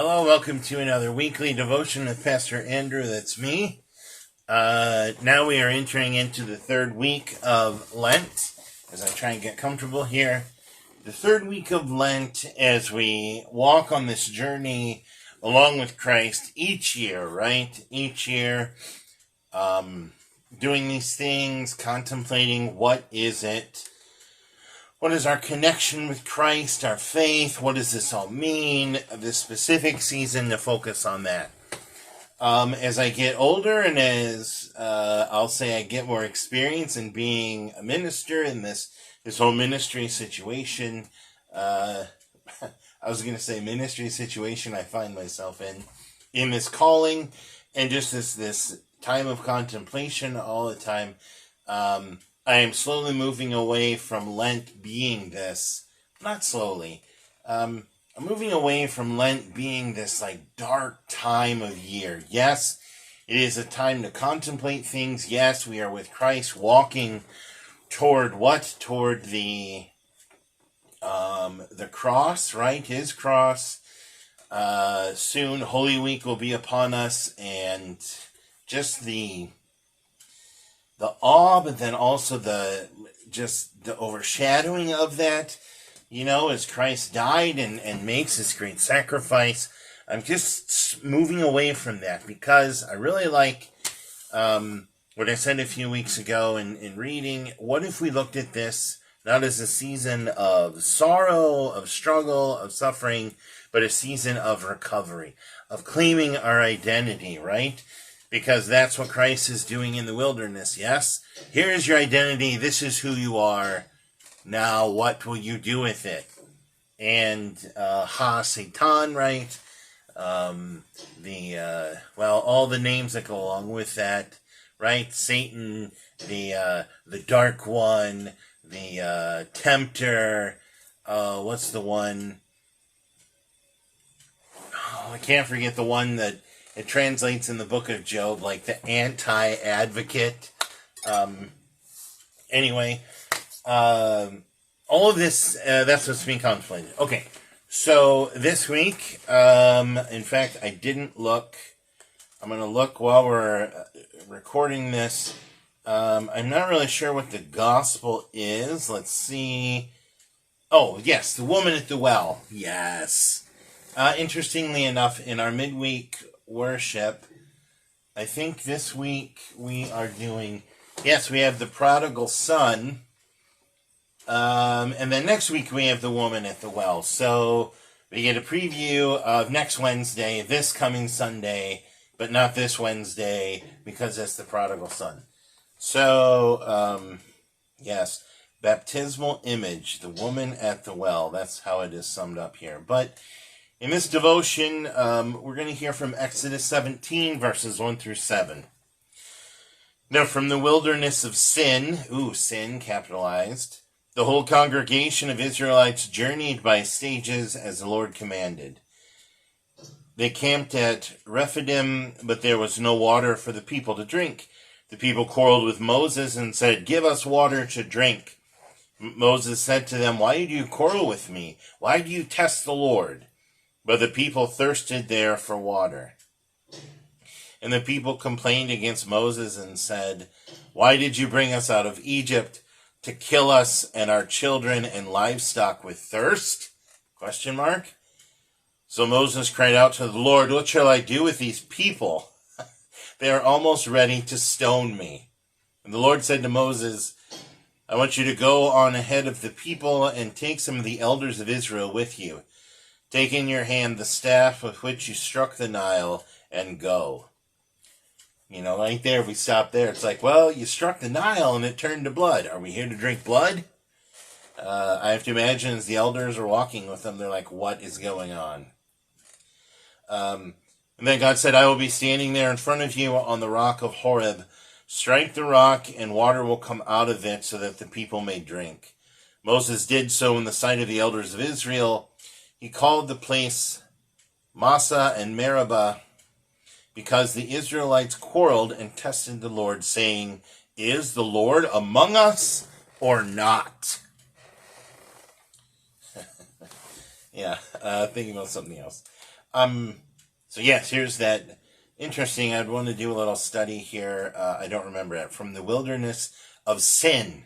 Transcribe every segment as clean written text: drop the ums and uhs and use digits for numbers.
Hello, welcome to another weekly devotion with Pastor Andrew. That's me. Now we are entering into the third week of Lent as I try and get comfortable here. The third week of Lent as we walk on this journey along with Christ each year, right? Each year, doing these things, contemplating what is it? What is our connection with Christ, our faith? What does this all mean? This specific season to focus on that. As I get older and as I'll say I get more experience in being a minister in this whole ministry situation, I was going to say ministry situation I find myself in this calling and just this time of contemplation all the time. I am slowly moving away from Lent being this, not slowly, I'm moving away from Lent being this like dark time of year. Yes, it is a time to contemplate things. Yes, we are with Christ walking toward what? Toward the cross, right? His cross. Soon Holy Week will be upon us, and just the awe, but then also the overshadowing of that, as Christ died and makes this great sacrifice. I'm just moving away from that because I really like what I said a few weeks ago in reading. What if we looked at this not as a season of sorrow, of struggle, of suffering, but a season of recovery, of claiming our identity, right? Because that's what Christ is doing in the wilderness, yes? Here is your identity. This is who you are. Now, what will you do with it? And, Satan, right? All the names that go along with that, right? Satan, the dark one, the tempter, what's the one? Oh, I can't forget the one that it translates in the book of Job, like the anti-advocate. Anyway, all of this, that's what's being contemplated. Okay, so this week, in fact, I didn't look. I'm going to look while we're recording this. I'm not really sure what the gospel is. Let's see. Oh, yes, the woman at the well. Yes. Interestingly enough, in our midweek worship, I think this week we are doing, yes, we have the prodigal son, and then next week we have the woman at the well. So we get a preview of next Wednesday, this coming Sunday, but not this Wednesday because that's the prodigal son. So, yes, baptismal image, the woman at the well, that's how it is summed up here. But in this devotion, we're going to hear from Exodus 17, verses 1 through 7. Now, from the wilderness of Sin, Sin capitalized, the whole congregation of Israelites journeyed by stages as the Lord commanded. They camped at Rephidim, but there was no water for the people to drink. The people quarreled with Moses and said, "Give us water to drink." Moses said to them, "Why do you quarrel with me? Why do you test the Lord?" But the people thirsted there for water. And the people complained against Moses and said, "Why did you bring us out of Egypt to kill us and our children and livestock with thirst?" ? So Moses cried out to the Lord, "What shall I do with these people? They are almost ready to stone me." And the Lord said to Moses, "I want you to go on ahead of the people and take some of the elders of Israel with you. Take in your hand the staff with which you struck the Nile and go." Right there, if we stop there, it's like, well, you struck the Nile and it turned to blood. Are we here to drink blood? I have to imagine as the elders are walking with them, they're like, what is going on? And then God said, "I will be standing there in front of you on the rock of Horeb. Strike the rock and water will come out of it so that the people may drink." Moses did so in the sight of the elders of Israel. He called the place Massa and Meribah because the Israelites quarreled and tested the Lord, saying, "Is the Lord among us or not?" Thinking about something else. So yes, here's that. Interesting. I'd want to do a little study here. I don't remember it. From the wilderness of sin,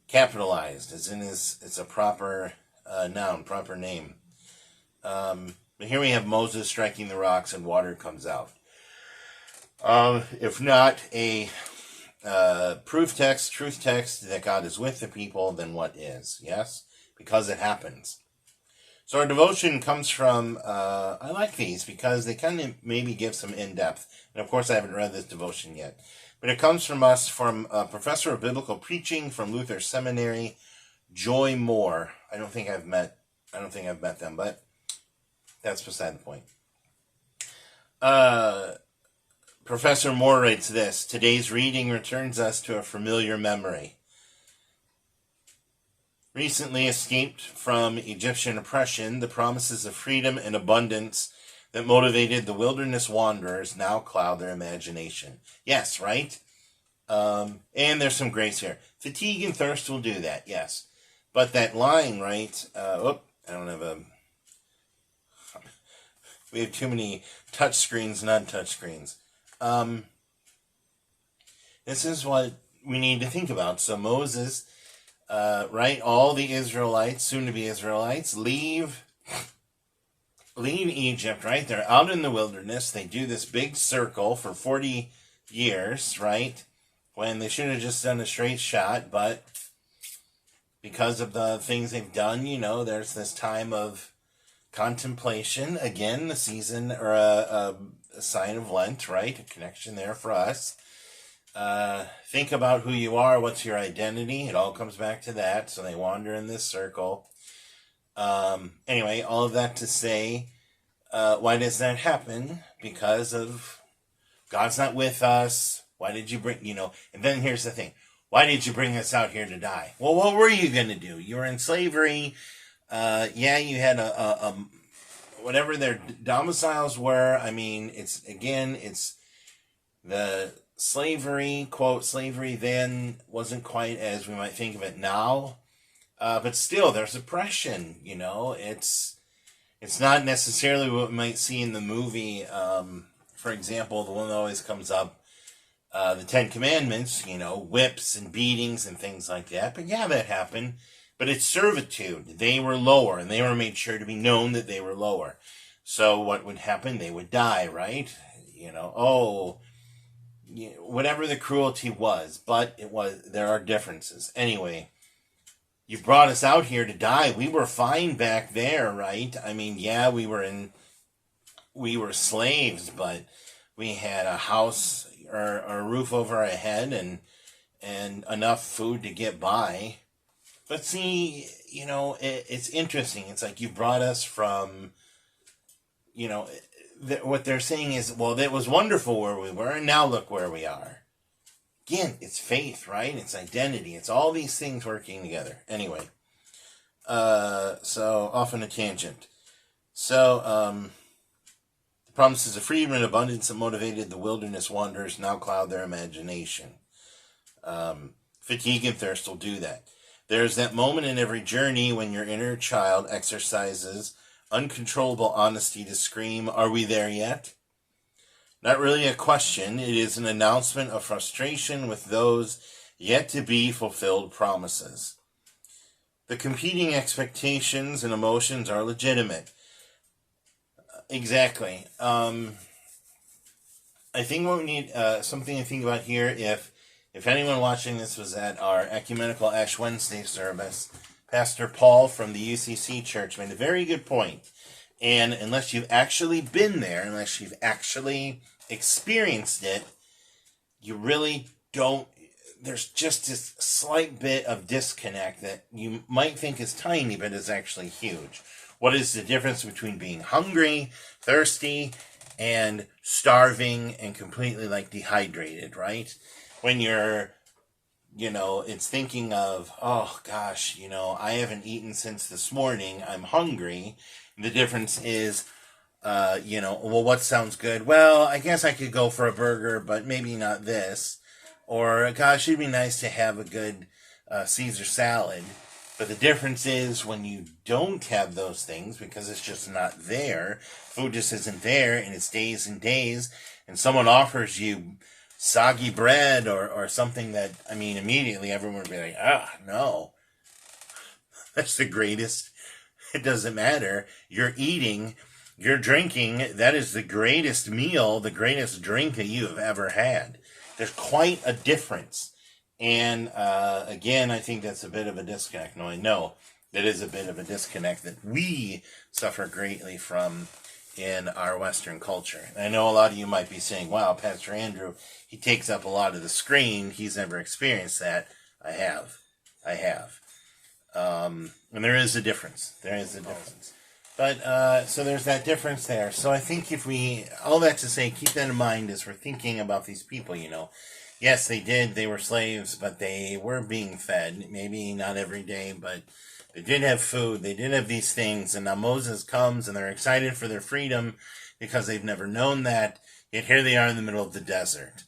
capitalized, as in it's a proper noun, proper name. But here we have Moses striking the rocks and water comes out. If not a proof text, truth text that God is with the people, then what is? Yes? Because it happens. So our devotion comes from, I like these because they kind of maybe give some in-depth. And of course I haven't read this devotion yet. But it comes from us, from a professor of biblical preaching from Luther Seminary, Joy Moore. I don't think I've met them, but that's beside the point. Professor Moore writes this: today's reading returns us to a familiar memory. Recently escaped from Egyptian oppression, the promises of freedom and abundance that motivated the wilderness wanderers now cloud their imagination. Yes, right? And there's some grace here. Fatigue and thirst will do that, yes. But that line, right? I don't have a... We have too many touch screens, non-touch screens. This is what we need to think about. So Moses, right? All the Israelites, soon-to-be Israelites, leave Egypt, right? They're out in the wilderness. They do this big circle for 40 years, right? When they should have just done a straight shot, but because of the things they've done, there's this time of contemplation. Again, the season, or a sign of Lent, right? A connection there for us. Think about who you are. What's your identity? It all comes back to that. So they wander in this circle. Anyway, all of that to say, why does that happen? Because of God's not with us. Why did you bring, and then here's the thing. Why did you bring us out here to die? Well, what were you going to do? You were in slavery. You had a whatever their domiciles were. I mean, it's the slavery, quote, slavery then wasn't quite as we might think of it now. But still, there's oppression, it's not necessarily what we might see in the movie. For example, the one that always comes up, the Ten Commandments, whips and beatings and things like that. But yeah, that happened. But it's servitude. They were lower, and they were made sure to be known that they were lower. So what would happen? They would die, right? Whatever the cruelty was, but there are differences. Anyway, you brought us out here to die. We were fine back there, right? I mean, yeah, we were slaves, but we had a house or a roof over our head and enough food to get by. But see, it's interesting. It's like you brought us from, what they're saying is, well, it was wonderful where we were, and now look where we are. Again, it's faith, right? It's identity. It's all these things working together. Anyway, so off on a tangent. So, the promises of freedom and abundance that motivated the wilderness wanderers now cloud their imagination. Fatigue and thirst will do that. There's that moment in every journey when your inner child exercises uncontrollable honesty to scream, "Are we there yet?" Not really a question. It is an announcement of frustration with those yet to be fulfilled promises. The competing expectations and emotions are legitimate. Exactly. I think what we need, something to think about here, if anyone watching this was at our Ecumenical Ash Wednesday service, Pastor Paul from the UCC Church made a very good point. And unless you've actually been there, unless you've actually experienced it, you really don't, there's just this slight bit of disconnect that you might think is tiny, but is actually huge. What is the difference between being hungry, thirsty, and starving and completely dehydrated, right? When you're, it's thinking of, oh gosh, I haven't eaten since this morning, I'm hungry. The difference is, well, what sounds good? Well, I guess I could go for a burger, but maybe not this. Or, gosh, it'd be nice to have a good Caesar salad. But the difference is when you don't have those things, because it's just not there, food just isn't there, and it's days and days, and someone offers you soggy bread or something that, I mean, immediately everyone would be like, no. That's the greatest. It doesn't matter. You're eating, you're drinking. That is the greatest meal, the greatest drink that you have ever had. There's quite a difference. And again, I think that's a bit of a disconnect. No, I know that is a bit of a disconnect that we suffer greatly from in our Western culture. And I know a lot of you might be saying, wow, Pastor Andrew, he takes up a lot of the screen. He's never experienced that. I have. And there is a difference. But, so there's that difference there. So I think all that to say, keep that in mind as we're thinking about these people, Yes, they were slaves, but they were being fed. Maybe not every day, but they did have food. They did have these things. And now Moses comes and they're excited for their freedom because they've never known that. Yet here they are in the middle of the desert.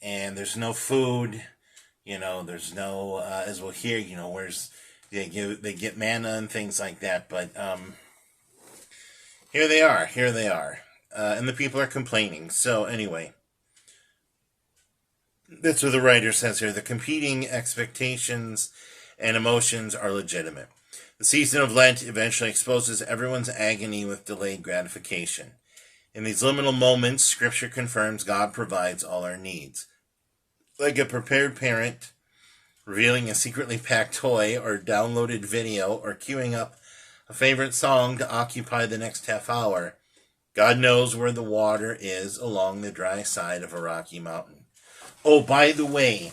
And there's no food, there's no, as we'll hear, they get manna and things like that. But here they are. And the people are complaining. So anyway, that's what the writer says here. The competing expectations and emotions are legitimate. The season of Lent eventually exposes everyone's agony with delayed gratification. In these liminal moments, Scripture confirms God provides all our needs. Like a prepared parent revealing a secretly packed toy or downloaded video or queuing up a favorite song to occupy the next half hour, God knows where the water is along the dry side of a rocky mountain. Oh, by the way,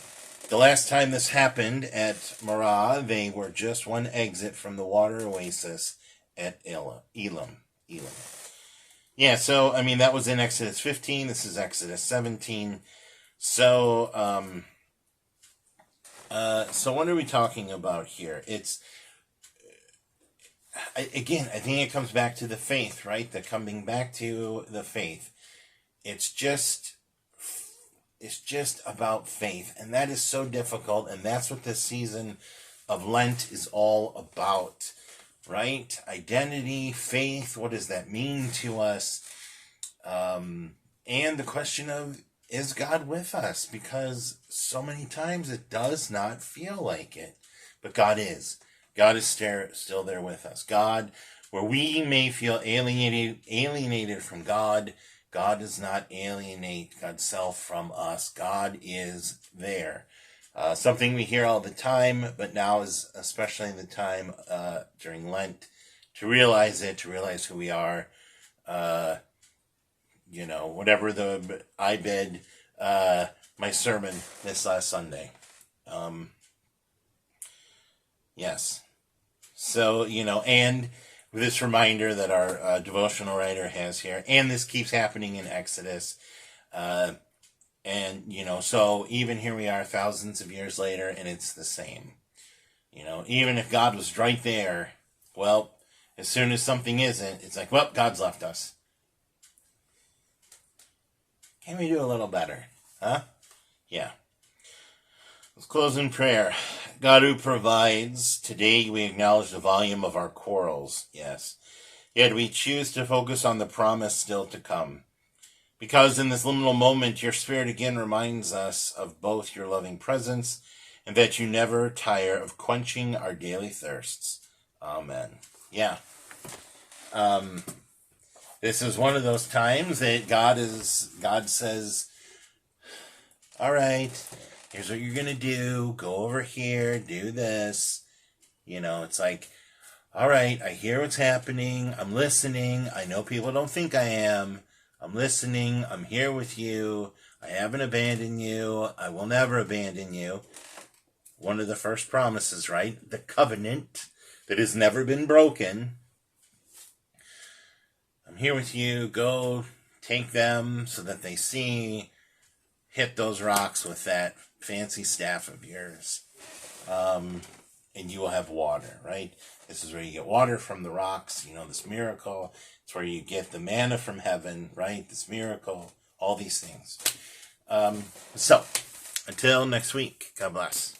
the last time this happened at Marah, they were just one exit from the water oasis at Elim. Yeah, so, that was in Exodus 15. This is Exodus 17. So, so what are we talking about here? I think it comes back to the faith, right? The coming back to the faith. It's just about faith, and that is so difficult, and that's what this season of Lent is all about, right? Identity, faith, what does that mean to us? And the question of, is God with us? Because so many times it does not feel like it, but God is. God is still there with us. God, where we may feel alienated from God, God does not alienate God's self from us. God is there. Something we hear all the time, but now is especially the time during Lent to realize who we are. Whatever I bid my sermon this last Sunday. Yes. So, and this reminder that our devotional writer has here, and this keeps happening in Exodus, so even here we are thousands of years later, and it's the same. Even if God was right there, well, as soon as something isn't, it's like, well, God's left us. Can we do a little better? Huh? Yeah. Let's close in prayer. God who provides, today we acknowledge the volume of our quarrels, yes. Yet we choose to focus on the promise still to come. Because in this liminal moment, your Spirit again reminds us of both your loving presence and that you never tire of quenching our daily thirsts. Amen. Yeah. This is one of those times that God says, all right, here's what you're going to do. Go over here, do this. It's like, all right, I hear what's happening. I'm listening. I know people don't think I am. I'm listening. I'm here with you. I haven't abandoned you. I will never abandon you. One of the first promises, right? The covenant that has never been broken. I'm here with you. Go take them so that they see. Hit those rocks with that fancy staff of yours. And you will have water, right? This is where you get water from the rocks, this miracle. It's where you get the manna from heaven, right? This miracle, all these things. So, until next week, God bless.